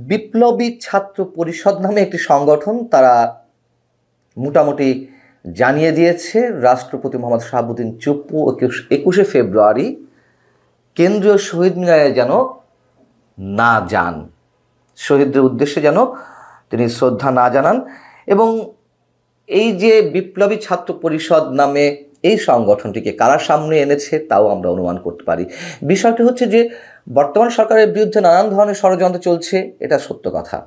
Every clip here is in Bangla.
বিপ্লবী ছাত্র পরিষদ নামে একটি সংগঠন, তারা মোটামুটি জানিয়ে দিয়েছে রাষ্ট্রপতি মোহাম্মদ শাহাবুদ্দিন চুপ্পু 21শে ফেব্রুয়ারি কেন্দ্রীয় শহীদ মিনারে যেন না যান, শহীদদের উদ্দেশ্যে যেন তিনি শ্রদ্ধা না জানান। এবং এই যে বিপ্লবী ছাত্র পরিষদ নামে এই সংগঠনটিকে কারা সামনে এনেছে তাও আমরা অনুমান করতে পারি। বিষয়টি হচ্ছে যে বর্তমান সরকারের বিরুদ্ধে নানান ধরনের ষড়যন্ত্র চলছে, এটা সত্য কথা,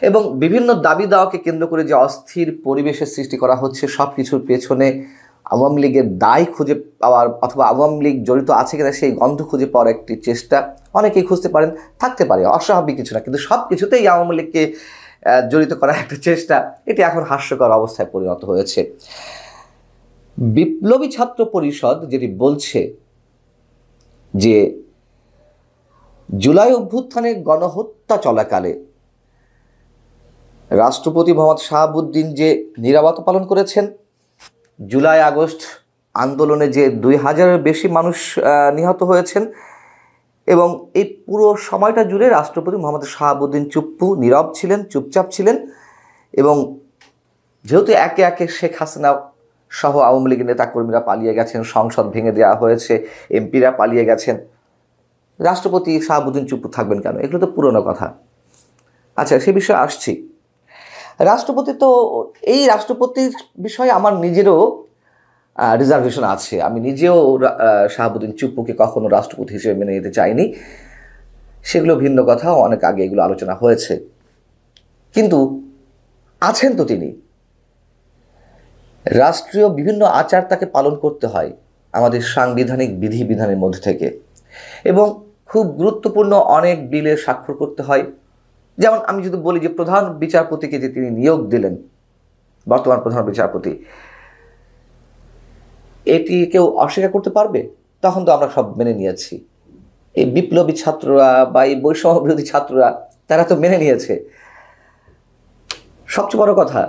এবং বিভিন্ন দাবি দাওয়াকে কেন্দ্র করে যে অস্থির পরিবেশের সৃষ্টি করা হচ্ছে, সব কিছুর পেছনে আওয়ামী লীগের দায় খুঁজে পাওয়ার অথবা আওয়ামী লীগ জড়িত আছে কিনা সেই গন্ধ খুঁজে পাওয়ার একটি চেষ্টা অনেকেই খুঁজতে পারেন, থাকতে পারে, অস্বাভাবিক কিছু না, কিন্তু সব কিছুতেই আওয়ামী লীগকে জড়িত করার একটা চেষ্টা, এটি এখন হাস্যকর অবস্থায় পরিণত হয়েছে। বিপ্লবী ছাত্র পরিষদ যেটি বলছে যে জুলাই অভ্যুত্থানে গণহত্যা চলাকালে রাষ্ট্রপতি মোহাম্মদ শাহাবুদ্দিন যে নীরবতা পালন করেছেন, জুলাই আগস্ট আন্দোলনে যে 2000-এর বেশি মানুষ নিহত হয়েছেন, এবং এই পুরো সময়টা জুড়ে রাষ্ট্রপতি মোহাম্মদ শাহাবুদ্দিন চুপ্পু নীরব ছিলেন, চুপচাপ ছিলেন। এবং যেহেতু একে একে শেখ হাসিনা সহ আওয়ামী লীগের নেতাকর্মীরা পালিয়ে গেছেন, সংসদ ভেঙে দেওয়া হয়েছে, এমপিরা পালিয়ে গেছেন, রাষ্ট্রপতি শাহাবুদ্দিন চুপ্পু থাকবেন কেন? এগুলো তো পুরনো কথা। আচ্ছা, সে বিষয়ে আসছি। রাষ্ট্রপতি তো, এই রাষ্ট্রপতির বিষয়ে আমার নিজেরও রিজার্ভেশন আছে। আমি নিজেও শাহাবুদ্দিন চুপ্পুকে কখনো রাষ্ট্রপতি হিসেবে মেনে নিতে চাইনি, সেগুলো ভিন্ন কথা, অনেক আগে এগুলো আলোচনা হয়েছে। কিন্তু আছেন তো তিনি, রাষ্ট্রীয় বিভিন্ন আচার তাকে পালন করতে হয় আমাদের সাংবিধানিক বিধিবিধানের মধ্যে থেকে, এবং খুব গুরুত্বপূর্ণ অনেক বিলে স্বাক্ষর করতে হয়। যেমন আমি যদি বলি যে প্রধান বিচারপতিকে যে তিনি নিয়োগ দিলেন, বর্তমান প্রধান বিচারপতি, এটি কেউ অস্বীকার করতে পারবে? তখন তো আমরা সব মেনে নিয়েছি। এই বিপ্লবী ছাত্ররা বা এই বৈষম্য বিরোধী ছাত্ররা তারা তো মেনে নিয়েছে। সবচেয়ে বড় কথা,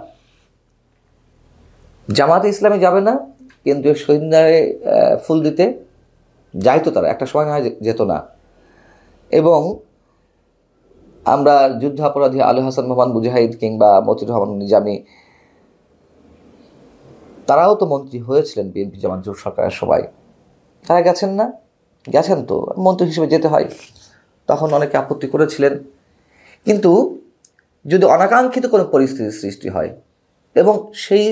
জামাতে ইসলামী যাবে না কেন্দ্রীয় শহীদ মিনারে ফুল দিতে? যাইতো তারা, একটা সময় না যেত না। এবং আমরা যুদ্ধাপরাধী আলী হাসান মোহাম্মদ মুজাহিদ কিংবা মতিউর রহমান নিজামী, তারাও তো মন্ত্রী হয়েছিলেন বিএনপি জামাত জোট সরকারের সবাই, তারা গেছেন না? গেছেন তো, মন্ত্রী হিসেবে যেতে হয়। তখন অনেকে আপত্তি করেছিলেন। কিন্তু যদি অনাকাঙ্ক্ষিত কোনো পরিস্থিতির সৃষ্টি হয়, এবং সেই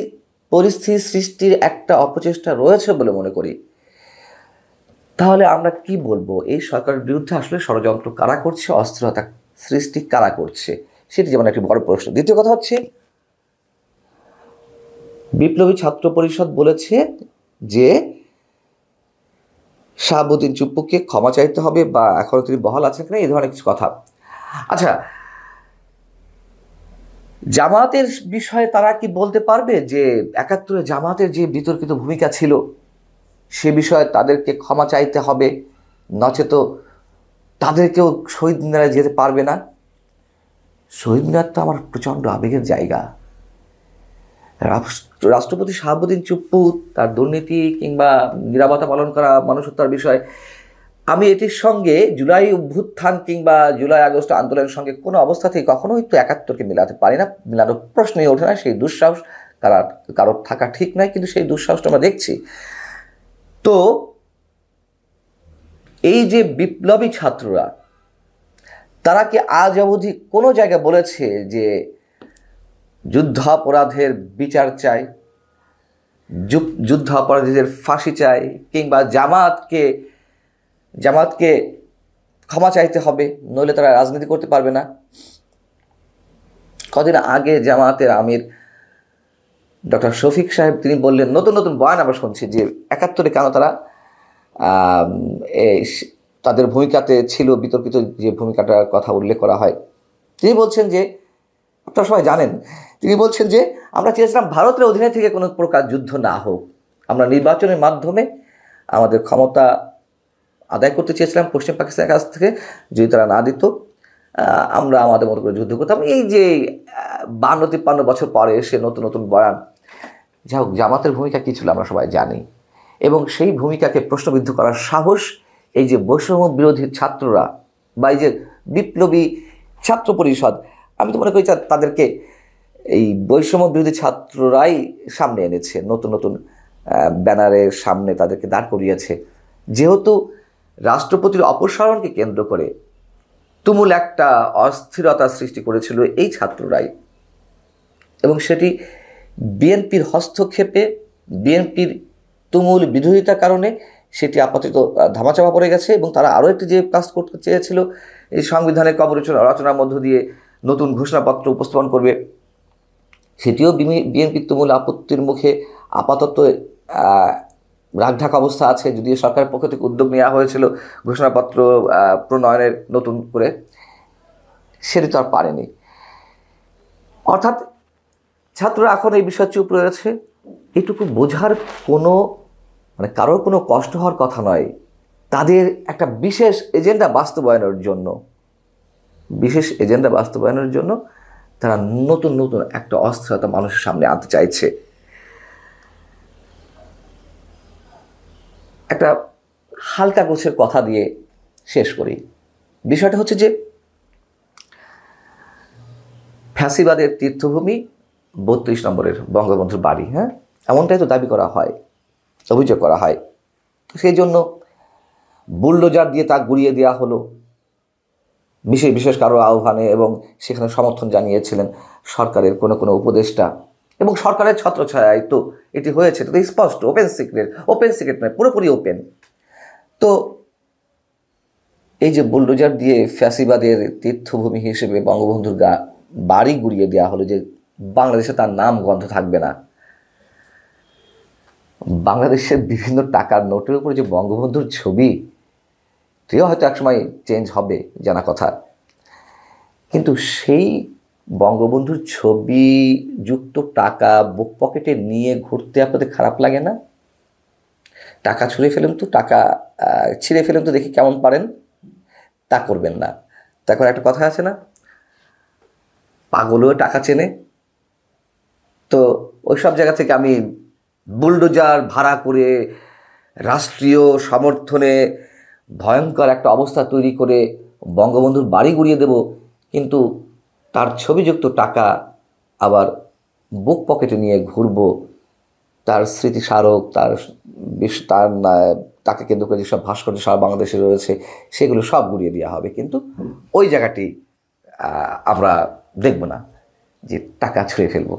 পরিস্থিতি সৃষ্টির একটা অপচেষ্টা রয়েছে বলে মনে করি, তাহলে আমরা কি বলবো? এই সরকারের বিরুদ্ধে আসলে ষড়যন্ত্র কারা করছে, অস্থিরতা সৃষ্টি কারা করছে, সেটি যেমন একটি বড় প্রশ্ন। দ্বিতীয় কথা হচ্ছে, বিপ্লবী ছাত্র পরিষদ বলেছে যে শাহাবুদ্দিন চুপ্পুকে ক্ষমা চাইতে হবে, বা এখনো তিনি বহাল আছেন কিনা, এই ধরনের কিছু কথা। আচ্ছা, জামাতের বিষয়ে তারা কি বলতে পারবে যে 71-এ জামাতের যে বিতর্কিত ভূমিকা ছিল সে বিষয়ে তাদেরকে ক্ষমা চাইতে হবে, নচেত তাদেরকেও শহীদ মিনারে যেতে পারবে না? শহীদ মিনার তো আমার প্রচণ্ড আবেগের জায়গা। রাষ্ট্রপতি শাহাবুদ্দিন চুপ্পু তার দুর্নীতি কিংবা নীরবতা পালন করা মানুষত্বর বিষয়, আমি এটির সঙ্গে জুলাই অভ্যুত্থান কিংবা জুলাই আগস্ট আন্দোলনের সঙ্গে কোনো অবস্থাতেই কখনোই তো 71-কে মেলাতে পারি না, মেলানোর প্রশ্নই ওঠে না। সেই দুঃসাহস কারোর থাকা ঠিক নয়, কিন্তু সেই দুঃসাহসটা আমরা দেখছি। তো এই যে বিপ্লবী ছাত্ররা, তারা কি আজ অবধি কোনো জায়গায় বলেছে যে যুদ্ধাপরাধের বিচার চাই, যুদ্ধাপরাধীদের ফাঁসি চাই, কিংবা জামাতকে ক্ষমা চাইতে হবে, নইলে তারা রাজনীতি করতে পারবে না? কদিন আগে জামাতের আমির ডক্টর শফিক সাহেব তিনি বললেন, নতুন নতুন বয়ান আমরা শুনছি যে 71-এ কেন তারা তাদের ভূমিকাতে ছিল, বিতর্কিত যে ভূমিকাটার কথা উল্লেখ করা হয়, তিনি বলছেন যে, আপনারা সবাই জানেন, তিনি বলছেন যে আমরা চেয়েছিলাম ভারতের অধীনে থেকে কোনো প্রকার যুদ্ধ না হোক, আমরা নির্বাচনের মাধ্যমে আমাদের ক্ষমতা আদায় করতে চেয়েছিলাম পশ্চিম পাকিস্তানের কাছ থেকে, যদি তারা না দিত আমরা আমাদের মতো করে যুদ্ধ করতাম। এই যে 52-53 বছর পরে এসে নতুন নতুন বয়ান, যাই হোক, জামাতের ভূমিকা কী ছিল আমরা সবাই জানি, এবং সেই ভূমিকাকে প্রশ্নবিদ্ধ করার সাহস এই যে বৈষম্য বিরোধী ছাত্ররা বা এই যে বিপ্লবী ছাত্র পরিষদ, আমি তো মনে করি তাদেরকে এই বৈষম্য বিরোধী ছাত্ররাই সামনে এনেছে, নতুন নতুন ব্যানারের সামনে তাদেরকে দাঁড় করিয়েছে। যেহেতু রাষ্ট্রপতির অপসারণকে কেন্দ্র করে তুমুল একটা অস্থিরতা সৃষ্টি করেছিল এই ছাত্ররাই, এবং সেটি বিএনপির হস্তক্ষেপে, বিএনপির তুমুল বিরোধিতার কারণে সেটি আপাতত ধামাচাপা পড়ে গেছে। এবং তারা আরও একটি যে কাজ করতে চেয়েছিল, এই সংবিধানের কবর রচনার মধ্য দিয়ে নতুন ঘোষণাপত্র উপস্থাপন করবে, সেটিও বিএনপির তুমুল আপত্তির মুখে আপাতত রাগঢাক অবস্থা আছে। যদিও সরকারের পক্ষ থেকে উদ্যোগ নেওয়া হয়েছিল ঘোষণাপত্র প্রণয়নের নতুন করে, সেটি তো আর পারেনি। অর্থাৎ ছাত্ররা এখন এই বিষয়ে চুপ রয়েছে। এটুকু বোঝার কোনো কারোর কোনো কষ্ট হওয়ার কথা নয়। তাদের একটা বিশেষ এজেন্ডা বাস্তবায়নের জন্য তারা নতুন নতুন একটা অস্থিরতা মানুষের সামনে আনতে চাইছে। একটা হালকা গোছের কথা দিয়ে শেষ করি। বিষয়টা হচ্ছে যে ফ্যাসিবাদের তীর্থভূমি 32 নম্বরের বঙ্গবন্ধুর বাড়ি, হ্যাঁ, এমনটাই তো দাবি করা হয়, অভিযোগ করা হয়। সেই জন্য বুলডোজার দিয়ে তা গুড়িয়ে দেওয়া হলো বিশেষ কারো আহ্বানে, এবং সেখানে সমর্থন জানিয়েছিলেন সরকারের কোনো কোনো উপদেষ্টা, এবং সরকারের ছত্রছায়ায় তো এটি হয়েছে। তো স্পষ্ট, ওপেন সিক্রেট নয়, পুরোপুরি ওপেন। তো এই যে বুলডোজার দিয়ে ফ্যাসিবাদের তীর্থভূমি হিসেবে বঙ্গবন্ধুর বাড়ি গুড়িয়ে দেওয়া হলো, যে বাংলাদেশে তার নাম গন্ধ থাকবে না। বাংলাদেশের বিভিন্ন টাকার নোটের উপরে যে বঙ্গবন্ধুর ছবি, সেও হয়তো একসময় চেঞ্জ হবে, জানা কথা। কিন্তু সেই বঙ্গবন্ধুর ছবি যুক্ত টাকা বুক পকেটে নিয়ে ঘুরতে আপনাদের খারাপ লাগে না? টাকা ছিঁড়ে ফেলেন তো দেখি কেমন পারেন। তা করবেন না। তারপর একটা কথা আছে না, পাগলও টাকা চেনে। তো ওই সব জায়গা থেকে আমি বুলডোজার ভাড়া করে রাষ্ট্রীয় সমর্থনে ভয়ঙ্কর একটা অবস্থা তৈরি করে বঙ্গবন্ধুর বাড়ি গুড়িয়ে দেব, কিন্তু তার ছবিযুক্ত টাকা আবার বুক পকেটে নিয়ে ঘুরব, তার স্মৃতিস্মারক, তাকে কেন্দ্র করে যেসব ভাস্কর্য সারা বাংলাদেশে রয়েছে সেগুলো সব গুড়িয়ে দেওয়া হবে। কিন্তু ওই জায়গাটি আমরা দেখব না যে টাকা ছুঁড়ে ফেলবো।